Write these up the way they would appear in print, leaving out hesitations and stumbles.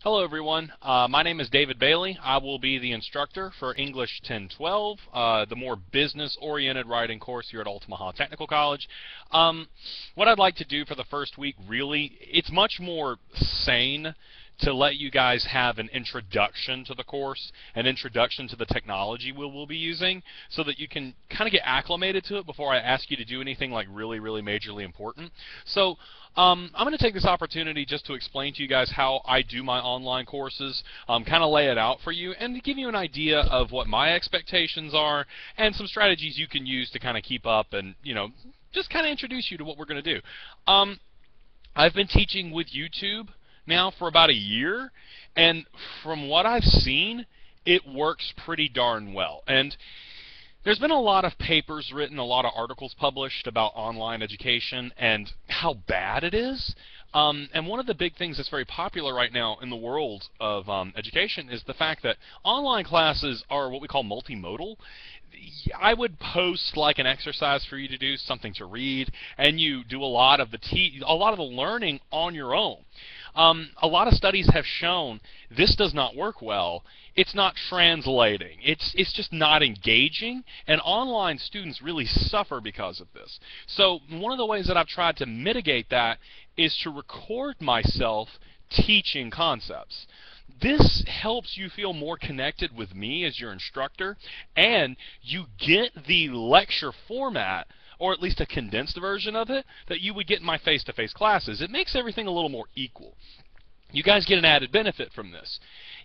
Hello everyone, my name is David Bailey. I will be the instructor for English 1012, the more business-oriented writing course here at Altamaha Technical College. What I'd like to do for the first week, really, it's much more sane to let you guys have an introduction to the course, an introduction to the technology we'll be using, so that you can kind of get acclimated to it before I ask you to do anything like really majorly important. So I'm going to take this opportunity just to explain to you guys how I do my online courses, kind of lay it out for you, and to give you an idea of what my expectations are and some strategies you can use to kind of keep up and, just kind of introduce you to what we're going to do. I've been teaching with YouTube now for about a year, and from what I've seen, it works pretty darn well. And there's been a lot of papers written, a lot of articles published about online education and how bad it is. And one of the big things that's very popular right now in the world of education is the fact that online classes are what we call multimodal. I would post like an exercise for you to do, something to read, and you do a lot of the learning on your own. A lot of studies have shown this does not work well. It's not translating. It's just not engaging, and online students really suffer because of this. So one of the ways that I've tried to mitigate that is to record myself teaching concepts. This helps you feel more connected with me as your instructor, and you get the lecture format, or at least a condensed version of it, that you would get in my face-to-face classes. It makes everything a little more equal. You guys get an added benefit from this.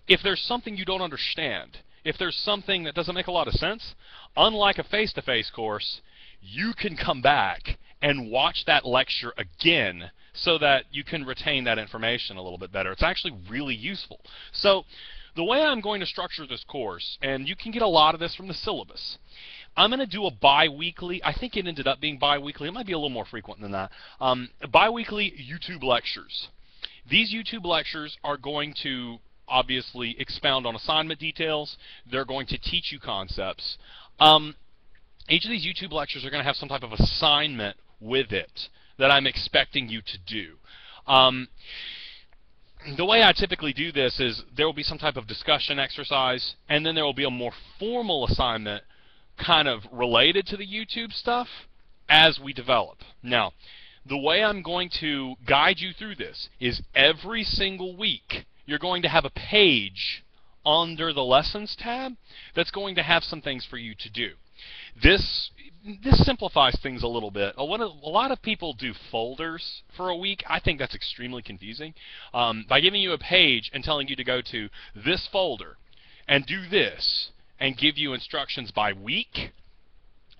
If there's something you don't understand, if there's something that doesn't make a lot of sense, unlike a face-to-face course, you can come back and watch that lecture again so that you can retain that information a little bit better. It's actually really useful. So the way I'm going to structure this course, and you can get a lot of this from the syllabus, I'm going to do a bi-weekly, I think it ended up being bi-weekly, it might be a little more frequent than that, bi-weekly YouTube lectures. These YouTube lectures are going to obviously expound on assignment details. They're going to teach you concepts. Each of these YouTube lectures are going to have some type of assignment with it that I'm expecting you to do. The way I typically do this is there will be some type of discussion exercise, and then there will be a more formal assignment kind of related to the YouTube stuff as we develop. Now, the way I'm going to guide you through this is every single week you're going to have a page under the Lessons tab that's going to have some things for you to do. This simplifies things a little bit. A lot of people do folders for a week. I think that's extremely confusing. By giving you a page and telling you to go to this folder and do this and give you instructions by week,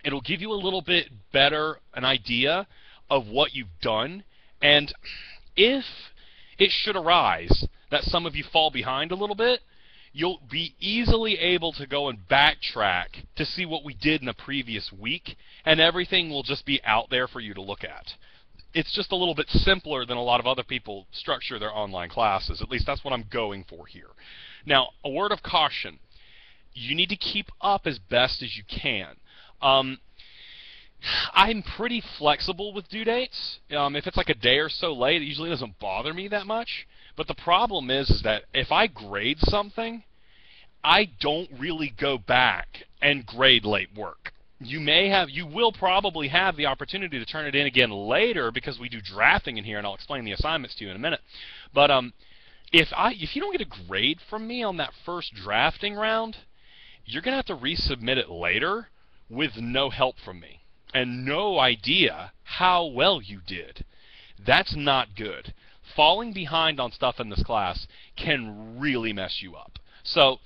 it'll give you a little bit better an idea of what you've done. And if it should arise that some of you fall behind a little bit, you'll be easily able to go and backtrack to see what we did in the previous week, and everything will just be out there for you to look at. It's just a little bit simpler than a lot of other people structure their online classes. At least that's what I'm going for here. Now, a word of caution. You need to keep up as best as you can. I'm pretty flexible with due dates. If it's like a day or so late, it usually doesn't bother me that much. But the problem is that if I grade something, I don't really go back and grade late work. You will probably have the opportunity to turn it in again later because we do drafting in here, and I'll explain the assignments to you in a minute. But if you don't get a grade from me on that first drafting round, you're going to have to resubmit it later with no help from me and no idea how well you did. That's not good. Falling behind on stuff in this class can really mess you up. So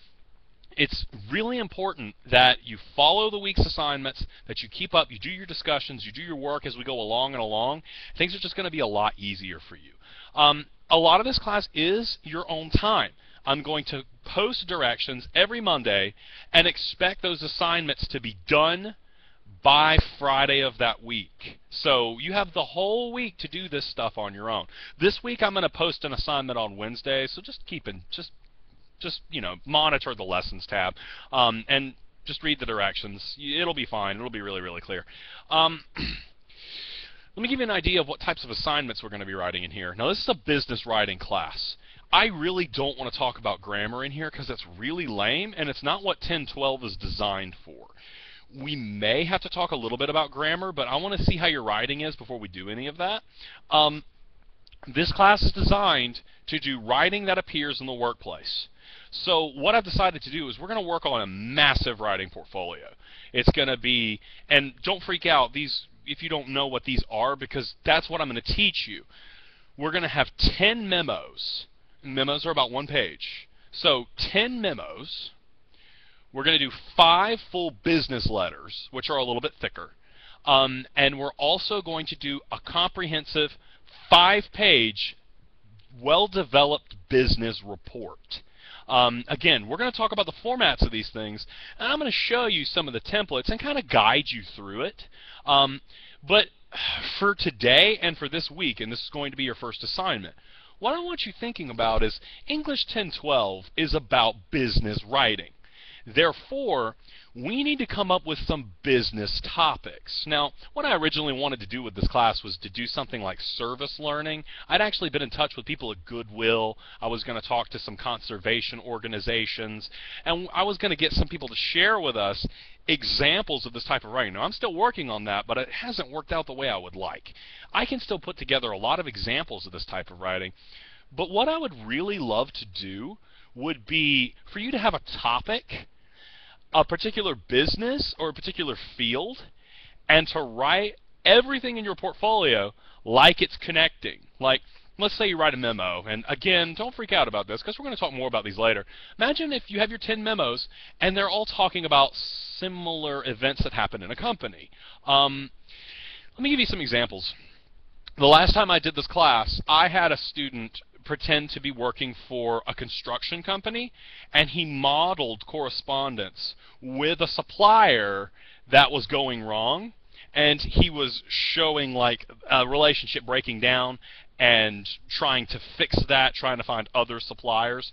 it's really important that you follow the week's assignments, that you keep up, you do your discussions, you do your work as we go along and along. Things are just going to be a lot easier for you. A lot of this class is your own time. I'm going to post directions every Monday and expect those assignments to be done by Friday of that week. So you have the whole week to do this stuff on your own. This week I'm going to post an assignment on Wednesday, so just monitor the Lessons tab and just read the directions. It'll be fine. It'll be really clear. Let me give you an idea of what types of assignments we're going to be writing in here. Now, this is a business writing class. I really don't want to talk about grammar in here because that's really lame, and it's not what 1012 is designed for. We may have to talk a little bit about grammar, but I want to see how your writing is before we do any of that. This class is designed to do writing that appears in the workplace. So what I've decided to do is we're going to work on a massive writing portfolio. It's going to be, and don't freak out these if you don't know what these are, because that's what I'm going to teach you. We're going to have 10 memos. Memos are about 1 page. So 10 memos. We're going to do 5 full business letters, which are a little bit thicker. And we're also going to do a comprehensive 5-page, well-developed business report. Again, we're going to talk about the formats of these things, and I'm going to show you some of the templates and kind of guide you through it. But for today and for this week, and this is going to be your first assignment, what I want you thinking about is English 1012 is about business writing. Therefore, we need to come up with some business topics. Now, what I originally wanted to do with this class was to do something like service learning. I'd actually been in touch with people at Goodwill. I was going to talk to some conservation organizations, and I was going to get some people to share with us examples of this type of writing. Now, I'm still working on that, but it hasn't worked out the way I would like. I can still put together a lot of examples of this type of writing, but what I would really love to do would be for you to have a topic, a particular business or a particular field, and to write everything in your portfolio like it's connecting. Like, let's say you write a memo, and again, don't freak out about this because we're going to talk more about these later. Imagine if you have your 10 memos and they're all talking about similar events that happen in a company. Let me give you some examples. The last time I did this class, I had a student pretend to be working for a construction company, and he modeled correspondence with a supplier that was going wrong, and he was showing like a relationship breaking down and trying to fix that, trying to find other suppliers.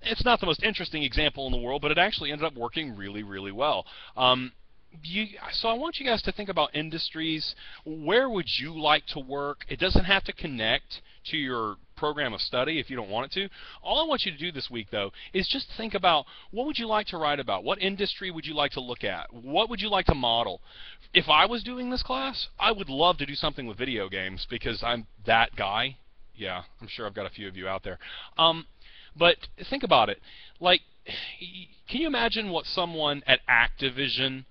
It's not the most interesting example in the world, but it actually ended up working really, really well. So I want you guys to think about industries. Where would you like to work? It doesn't have to connect to your program of study if you don't want it to. All I want you to do this week, though, is just think about what would you like to write about? What industry would you like to look at? What would you like to model? If I was doing this class, I would love to do something with video games because I'm that guy. Yeah, I'm sure I've got a few of you out there. But think about it. Like, can you imagine what someone at Activision,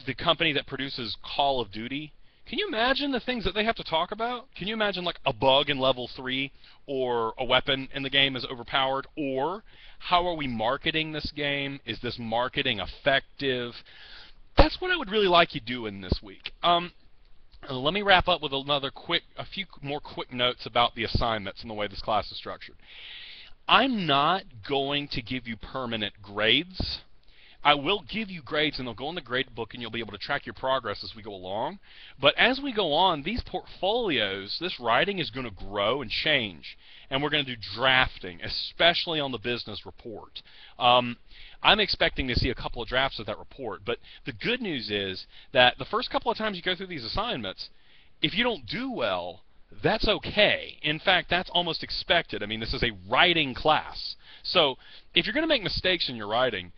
the company that produces Call of Duty, can you imagine the things that they have to talk about? Can you imagine like a bug in level 3 or a weapon in the game is overpowered? Or how are we marketing this game? Is this marketing effective? That's what I would really like you doing this week. Let me wrap up with a few more quick notes about the assignments and the way this class is structured. I'm not going to give you permanent grades. I will give you grades, and they'll go in the grade book, and you'll be able to track your progress as we go along. But as we go on, these portfolios, this writing is going to grow and change, and we're going to do drafting, especially on the business report. I'm expecting to see a couple of drafts of that report, but the good news is that the first couple of times you go through these assignments, if you don't do well, that's okay. In fact, that's almost expected. I mean, this is a writing class. So if you're going to make mistakes in your writing,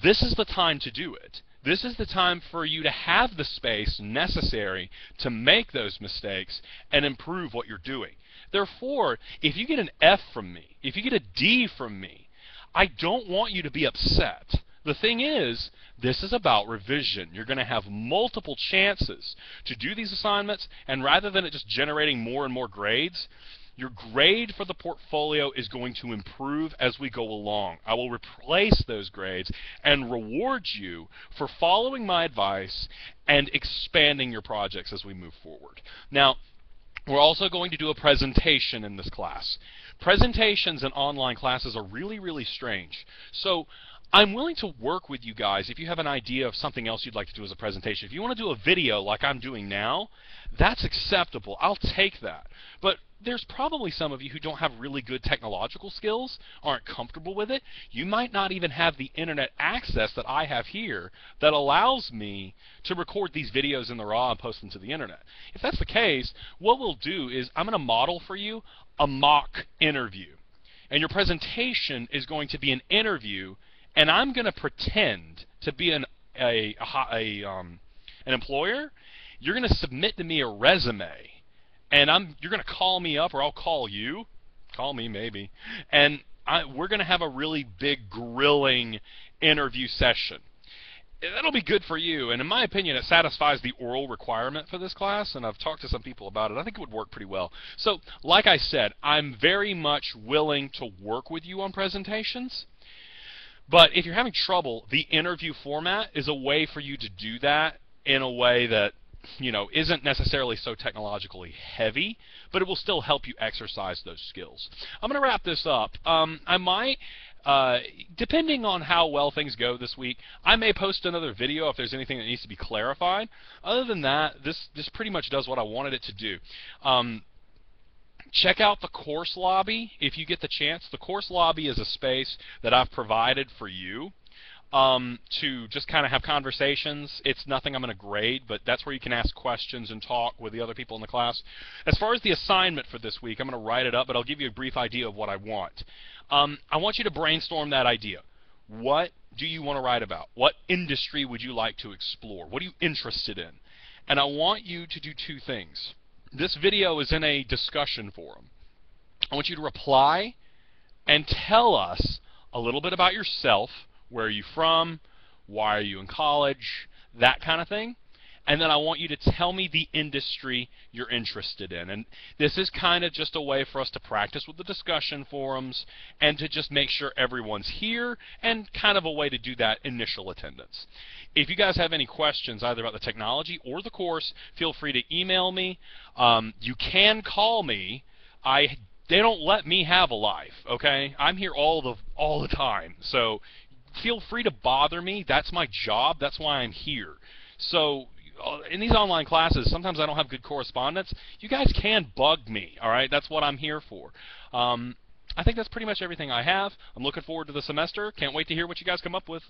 this is the time to do it. This is the time for you to have the space necessary to make those mistakes and improve what you're doing. Therefore, if you get an F from me, if you get a D from me, I don't want you to be upset. The thing is, this is about revision. You're going to have multiple chances to do these assignments, and rather than it just generating more and more grades, your grade for the portfolio is going to improve as we go along. I will replace those grades and reward you for following my advice and expanding your projects as we move forward. Now, we're also going to do a presentation in this class. Presentations in online classes are really, really strange. So I'm willing to work with you guys if you have an idea of something else you'd like to do as a presentation. If you want to do a video like I'm doing now, that's acceptable. I'll take that. But there's probably some of you who don't have really good technological skills, aren't comfortable with it. You might not even have the internet access that I have here that allows me to record these videos in the raw and post them to the internet. If that's the case, what we'll do is I'm going to model for you a mock interview. And your presentation is going to be an interview, and I'm going to pretend to be an employer. You're going to submit to me a resume, and you're going to call me up, or I'll call you. Call me, maybe. And we're going to have a really big grilling interview session. That'll be good for you, and in my opinion, it satisfies the oral requirement for this class, and I've talked to some people about it. I think it would work pretty well. So, like I said, I'm very much willing to work with you on presentations, but if you're having trouble, the interview format is a way for you to do that in a way that, you know, isn't necessarily so technologically heavy, but it will still help you exercise those skills. I'm going to wrap this up. I might... depending on how well things go this week, I may post another video if there's anything that needs to be clarified. Other than that, this pretty much does what I wanted it to do. Check out the course lobby if you get the chance. The course lobby is a space that I've provided for you to just kind of have conversations. It's nothing I'm going to grade, but that's where you can ask questions and talk with the other people in the class. As far as the assignment for this week, I'm going to write it up, but I'll give you a brief idea of what I want. I want you to brainstorm that idea. What do you want to write about? What industry would you like to explore? What are you interested in? And I want you to do two things. This video is in a discussion forum. I want you to reply and tell us a little bit about yourself. Where are you from? Why are you in college? That kind of thing. And then I want you to tell me the industry you're interested in. And this is kind of just a way for us to practice with the discussion forums and to just make sure everyone's here, and kind of a way to do that initial attendance. If you guys have any questions either about the technology or the course, feel free to email me. You can call me. They don't let me have a life, okay? I'm here all the time. So feel free to bother me. That's my job. That's why I'm here. So in these online classes, sometimes I don't have good correspondence. You guys can bug me, all right? That's what I'm here for. I think that's pretty much everything I have. I'm looking forward to the semester. Can't wait to hear what you guys come up with.